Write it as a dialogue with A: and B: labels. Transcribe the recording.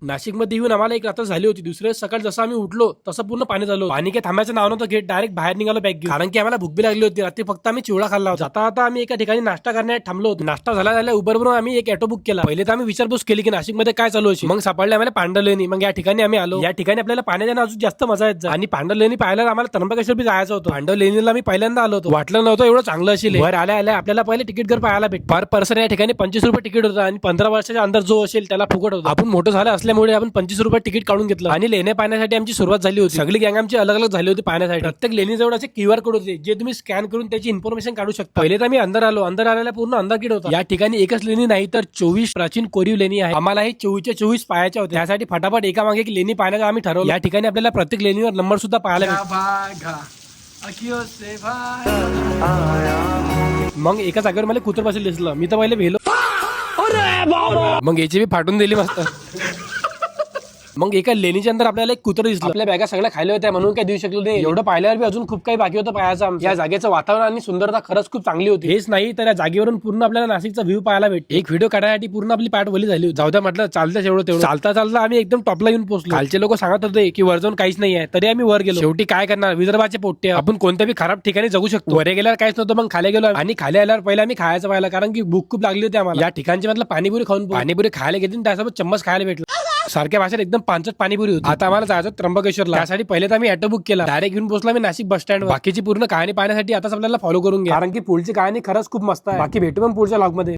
A: नाशिकमध्ये येऊन आम्हाला एक रात्र झाली होती. दुसऱ्या सकाळ जसं आम्ही उठलो तसं पूर्ण पाणी झालं. पाणी काही थांबायचं नाव नव्हतं घेत. डायरेक्ट बाहेर निघालो बॅग घेऊन. कारण की आम्हाला भूक बी लागली होती. रात्री फक्त आम्ही चिवडा खाल्ला होता. जाता आता आम्ही एका ठिकाणी नाश्ता करण्यात थांबलो होतो. नाश्ता झाला उबरवरून आम्ही एक ऑटो बुक केला. पहिले तर आम्ही विचारपूस केली की नाशिकमध्ये काय चालू आहे. मग सापडले आम्हाला पांडवलेनी. मग या ठिकाणी आम्ही आलो. या ठिकाणी आपल्याला पाण्याच्या अजून जास्त मजा येत. आणि पांडवलेनी पाहायला आम्हाला त्र्यंबकेश्वर बी जायचं होतं. पांडवलेनीला मी पहिल्यांदा आलो होतो. वाटलं नव्हतं एवढं चांगलं असेल. वर आल्या आपल्याला पहिले तिकीट घर पाहायला भेट. पर पर्सन या ठिकाणी 25 रुपये तिकीट होतं आणि 15 वर्षाच्या अंदर जो असेल त्याला फुकट होतं. आपण मोठं झालं असल्यामुळे आपण 25 रुपये तिकीट काढून घेतलं आणि लेण्या पाहण्यासाठी आमची सुरुवात झाली होती. सगळी गँग आमची अलग अलग झाली होती पाहण्यासाठी. प्रत्येक लेणी जवळ असे QR कोड होते जे तुम्ही स्कॅन करून त्याची इन्फॉर्मेशन काढू शकता. पहिले तर मी अंदर आलो. अंदर आल्याला पूर्ण अंधारकीड होता. या ठिकाणी एकच लेणी नाही तर 24 प्राचीन कोरीव लेणी आहे. आम्हाला हे 24 पाहायच्या होत्या. त्यासाठी फटाफट एका मागे एक लेणी पाहण्याचं आम्ही ठरवलं. या ठिकाणी आपल्याला प्रत्येक लेणीवर नंबर सुद्धा पाहायला भेटतो. मग एका जागेवर मला कुत्र बसेल दिसलं. मी तर पहिले भेलो. मग याची बी फाटून दिली मस्त. मग एका लेणीच्या अंदर आपल्याला एक कुत्र दिसलं. आपल्या बॅगा सगळ्या खायला होत्या म्हणून काय देऊ शकलो नाही. एवढं पाहिल्यावर बी अजून खूप काही बाकी होतं पाहायचं. या जागेचं वातावरण आणि सुंदरता खरंच खूप चांगली होती. हेच नाही तर या जागेवरून पूर्ण आपल्याला नाशिकचा व्ह्यू पाहायला भेट. एक व्हिडिओ काढण्यासाठी पूर्ण आपली पाठ वली झाली. जाऊ द्या म्हटलं चालतं तेवढं. चालता आम्ही एकदम टॉपला येऊन पोहोचलो. खालचे लोक सांगत होते की वर जाऊन काहीच नाही आहे. तरी आम्ही वर गेलो. शेवटी काय करणार, विदर्भाचे पोट्टे. आपण कोणत्याही खराब ठिकाणी जगू शकतो. वर गेल्यावर काहीच नव्हतं. मग खाली गेलो आणि खाली आल्यावर पहिले आम्ही खायचं पाहिलं कारण की भूक खूप लागली होती आम्हाला. या ठिकाणची म्हटलं पाणीपुरी खाऊन पाणीपुरी खायला घेतली त्यासोबत चम्मच खायला भेटलं. सारख्या भाषेत एकदम पांचट पाणीपुरी होती. आता आम्हाला जायचं त्र्यंबकेश्वरला. त्यासाठी पहिले तर आम्ही ऑटो बुक केला. डायरेक्ट घेऊन पोहोचला मी नाशिक बस स्टँड. बाकीची पूर्ण कहाणी पाहण्यासाठी आताच आपल्याला फॉलो करून घ्या कारण की पुढची कहाणी खरंच खूप मस्त आहे. बाकी भेटू पण पुढच्या व्लॉग मध्ये.